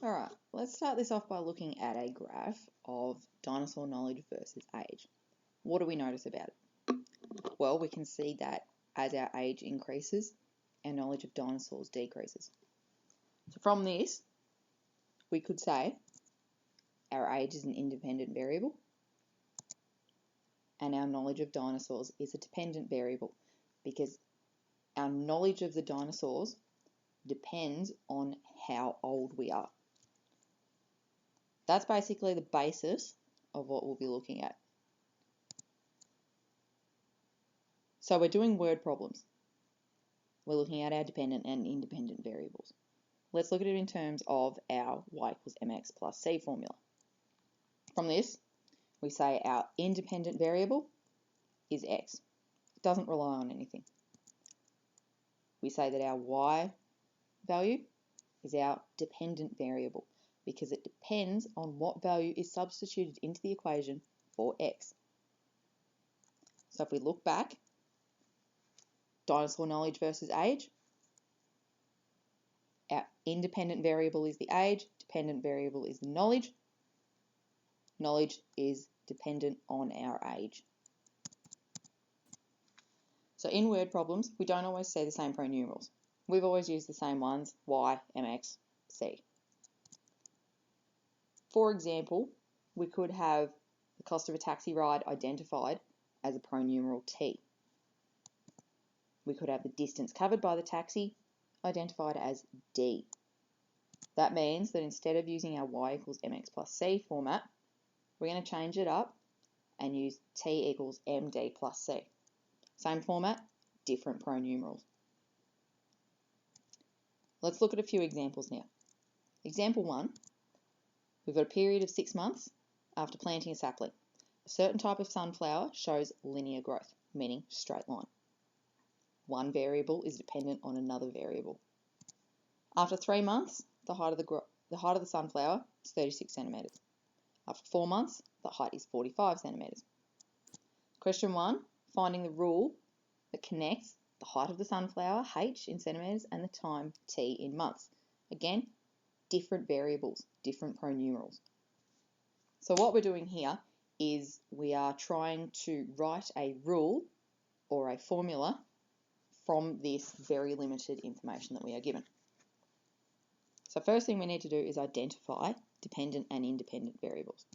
All right, let's start this off by looking at a graph of dinosaur knowledge versus age. What do we notice about it? Well, we can see that as our age increases, our knowledge of dinosaurs decreases. So from this, we could say our age is an independent variable and our knowledge of dinosaurs is a dependent variable because our knowledge of the dinosaurs depends on how old we are. That's basically the basis of what we'll be looking at. So we're doing word problems. We're looking at our dependent and independent variables. Let's look at it in terms of our y equals mx plus c formula. From this, we say our independent variable is x. It doesn't rely on anything. We say that our y value is our dependent variable because it depends on what value is substituted into the equation for x. So if we look back, dinosaur knowledge versus age, our independent variable is the age, dependent variable is the knowledge. Knowledge is dependent on our age. So in word problems, we don't always see the same pronumerals. We've always used the same ones, y, mx, c. For example, we could have the cost of a taxi ride identified as a pronumeral t. We could have the distance covered by the taxi identified as d. That means that instead of using our y equals mx plus c format, we're going to change it up and use t equals md plus c. Same format, different pronumerals. Let's look at a few examples now. Example 1, we've got a period of 6 months after planting a sapling. A certain type of sunflower shows linear growth, meaning straight line. One variable is dependent on another variable. After 3 months, the height of the sunflower is 36 centimetres. After 4 months, the height is 45 centimetres. Question 1, finding the rule that connects the height of the sunflower, h, in centimetres, and the time, t, in months. Again, different variables, different pronumerals. So what we're doing here is we are trying to write a rule or a formula from this very limited information that we are given. So first thing we need to do is identify dependent and independent variables.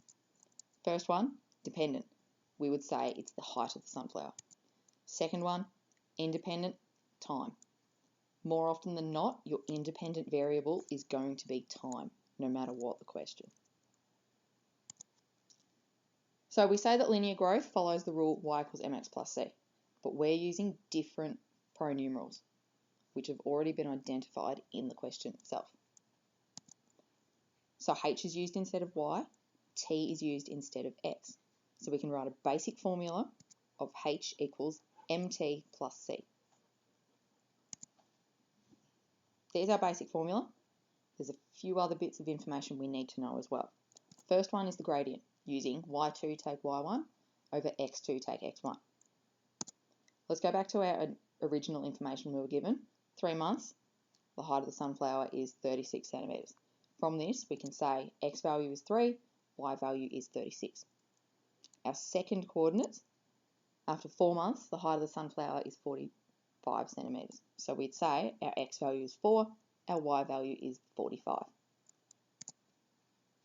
First one, dependent. We would say it's the height of the sunflower. Second one, independent, time. More often than not, your independent variable is going to be time, no matter what the question. So we say that linear growth follows the rule y equals mx plus c, but we're using different pronumerals, which have already been identified in the question itself. So h is used instead of y, t is used instead of x. So we can write a basic formula of h equals mt plus c. There's our basic formula. There's a few other bits of information we need to know as well. First one is the gradient, using y2 take y1 over x2 take x1. Let's go back to our original information we were given. 3 months, the height of the sunflower is 36 centimetres. From this, we can say x value is 3, y value is 36. Our second coordinates, after 4 months, the height of the sunflower is 45 centimetres. So we'd say our x value is 4, our y value is 45.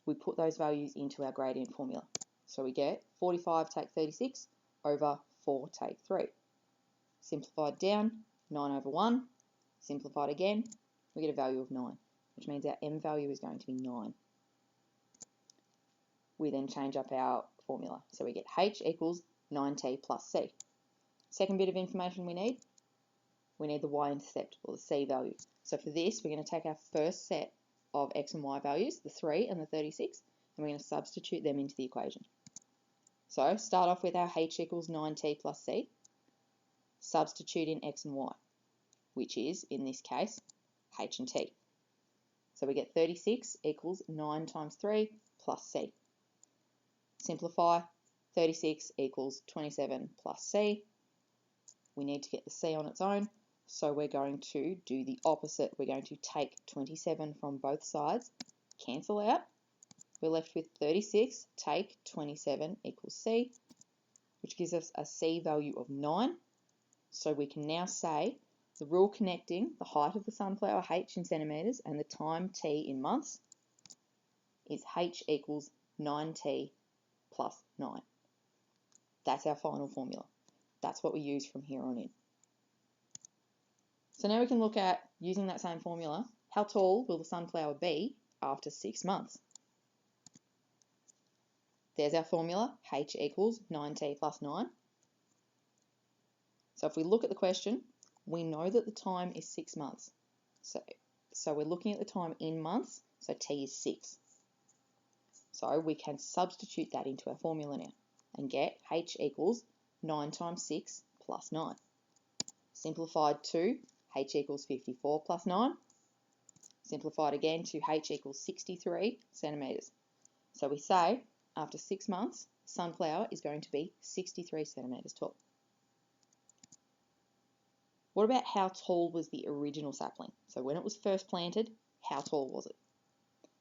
We put those values into our gradient formula. So we get 45 take 36 over 4 take 3. Simplified down, 9 over 1. Simplified again, we get a value of 9, which means our m value is going to be 9. We then change up our formula. So we get h equals 9t plus c. Second bit of information we need the y-intercept, or the c value. So for this, we're going to take our first set of x and y values, the 3 and the 36, and we're going to substitute them into the equation. So start off with our h equals 9t plus c, substitute in x and y, which is, in this case, h and t. So we get 36 equals 9 times 3 plus c. Simplify, 36 equals 27 plus c. We need to get the c on its own, so we're going to do the opposite. We're going to take 27 from both sides cancel out. We're left with 36 take 27 equals C, which gives us a C value of 9. So we can now say the rule connecting the height of the sunflower, h in centimetres, and the time t in months is h equals 9t plus 9. That's our final formula. That's what we use from here on in. So now we can look at, using that same formula, how tall will the sunflower be after 6 months? There's our formula, h equals 9t plus 9. So if we look at the question, we know that the time is 6 months. So we're looking at the time in months, so t is 6. So we can substitute that into our formula now and get h equals 9 times 6 plus 9. Simplified to h equals 54 plus 9. Simplified again to h equals 63 centimetres. So we say after 6 months, sunflower is going to be 63 centimetres tall. What about how tall was the original sapling? So when it was first planted, how tall was it?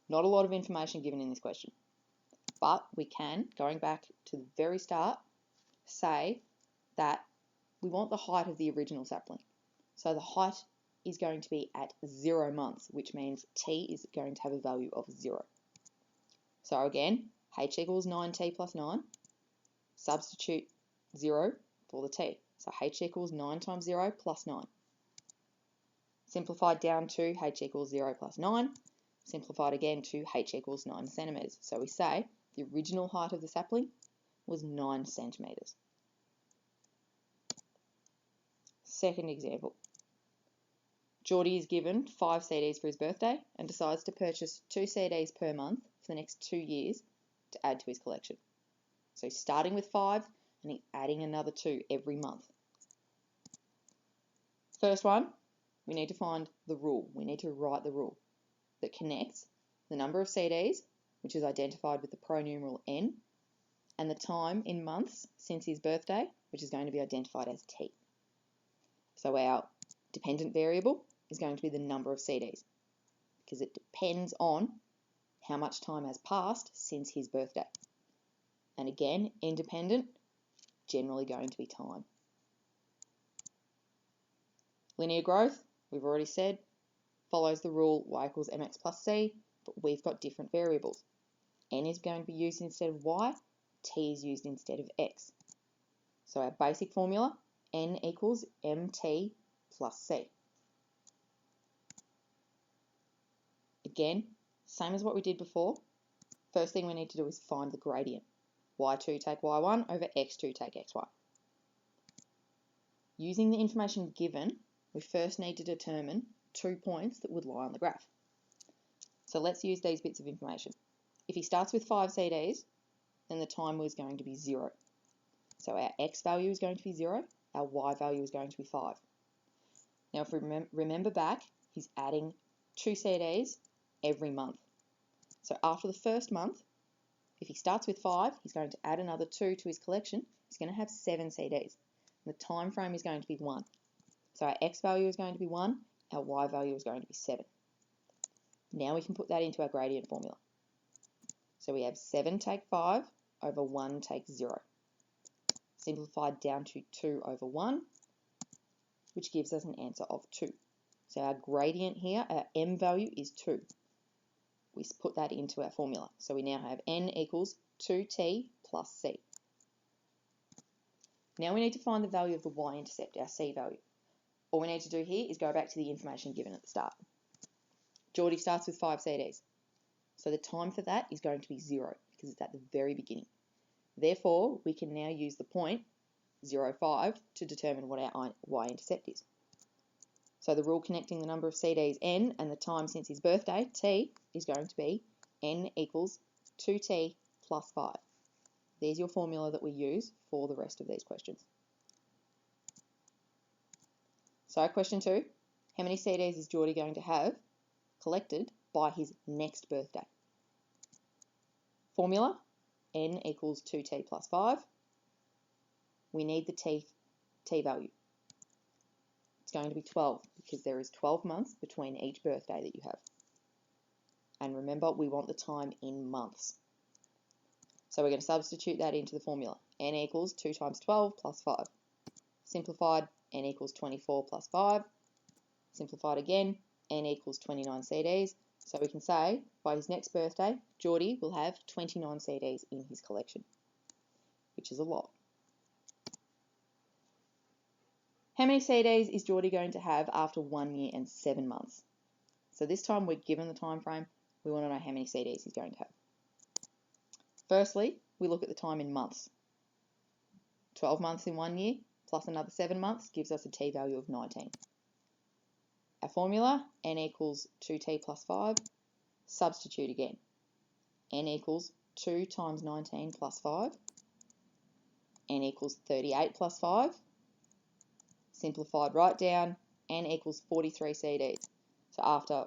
Not a lot of information given in this question. But we can, going back to the very start, say that we want the height of the original sapling. So the height is going to be at 0 months, which means t is going to have a value of 0. So again, h equals 9t plus 9. Substitute 0 for the t. So h equals 9 times 0 plus 9. Simplified down to h equals 0 plus 9. Simplified again to h equals 9 centimetres. So we say the original height of the sapling was 9 centimetres. Second example. Geordie is given 5 CDs for his birthday and decides to purchase 2 CDs per month for the next 2 years to add to his collection. So he's starting with 5 and he's adding another 2 every month. First one, we need to find the rule. We need to write the rule that connects the number of CDs, which is identified with the pronumeral N, and the time in months since his birthday, which is going to be identified as T. So our dependent variable is going to be the number of CDs because it depends on how much time has passed since his birthday. And again, independent, generally going to be time. Linear growth, we've already said, follows the rule y equals mx plus c, but we've got different variables. N is going to be used instead of y, t is used instead of x. So our basic formula, n equals mt plus c. Again, same as what we did before. First thing we need to do is find the gradient. y2 take y1 over x2 take x1. Using the information given, we first need to determine 2 points that would lie on the graph. So let's use these bits of information. If he starts with 5 CDs, then the time was going to be 0. So our x value is going to be 0, our y value is going to be 5. Now if we remember back, he's adding 2 CDs every month. So after the first month, if he starts with 5, he's going to add another 2 to his collection. He's going to have 7 CDs. And the time frame is going to be 1. So our x value is going to be 1, our y value is going to be 7. Now we can put that into our gradient formula. So we have 7 take 5 over 1 take 0. Simplified down to 2 over 1, which gives us an answer of 2. So our gradient here, our m value is 2. We put that into our formula. So we now have n equals 2t plus c. Now we need to find the value of the y-intercept, our c value. All we need to do here is go back to the information given at the start. Geordie starts with 5 CDs. So the time for that is going to be 0 because it's at the very beginning. Therefore, we can now use the point 0.5 to determine what our y-intercept is. So the rule connecting the number of CDs n and the time since his birthday, t, is going to be n equals 2t plus 5. There's your formula that we use for the rest of these questions. So question 2, how many CDs is Geordie going to have collected by his next birthday? Formula, n equals 2t plus 5. We need the t value. It's going to be 12 because there is 12 months between each birthday that you have. And remember, we want the time in months. So we're going to substitute that into the formula. N equals 2 times 12 plus 5. Simplified, N equals 24 plus 5. Simplified again, N equals 29 CDs. So we can say by his next birthday, Geordie will have 29 CDs in his collection, which is a lot. How many CDs is Geordie going to have after 1 year and 7 months? So this time we're given the time frame. We want to know how many CDs he's going to have. Firstly, we look at the time in months. 12 months in 1 year plus another 7 months gives us a t-value of 19. Our formula, N equals 2t plus 5. Substitute again. N equals 2 times 19 plus 5. N equals 38 plus 5. Simplified right down, N equals 43 CDs. So after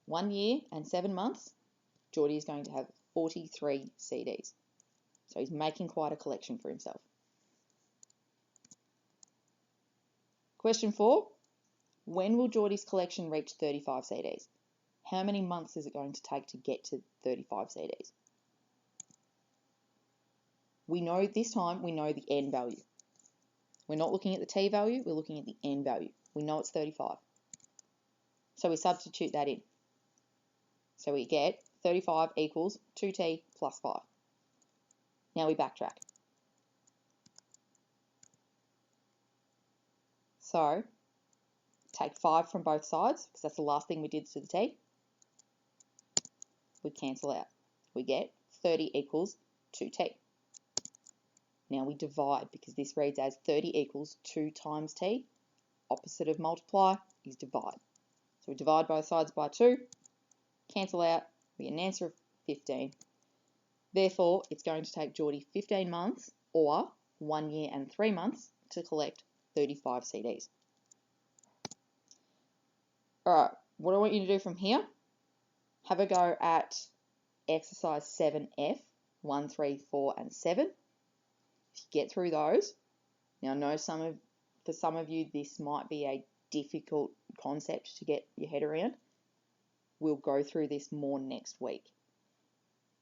1 year and 7 months, Geordie is going to have 43 CDs. So he's making quite a collection for himself. Question 4. When will Geordie's collection reach 35 CDs? How many months is it going to take to get to 35 CDs? We know this time, we know the N value. We're not looking at the T value, we're looking at the N value. We know it's 35. So we substitute that in. So we get 35 equals 2t plus 5. Now we backtrack. So take 5 from both sides, because that's the last thing we did to the t. We cancel out. We get 30 equals 2t. Now we divide, because this reads as 30 equals 2 times t. Opposite of multiply is divide. So we divide both sides by 2, cancel out, we get an answer of 15. Therefore, it's going to take Geordie 15 months, or 1 year and 3 months, to collect 35 CDs. Alright, what I want you to do from here, have a go at exercise 7F, 1, 3, 4, and 7. If you get through those, now I know for some of you this might be a difficult concept to get your head around. We'll go through this more next week.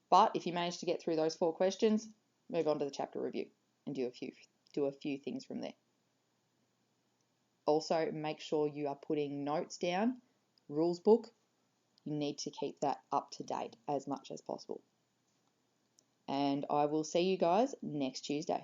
But if you manage to get through those 4 questions, move on to the chapter review and do a few things from there. Also, make sure you are putting notes down, rules book. You need to keep that up to date as much as possible. And I will see you guys next Tuesday.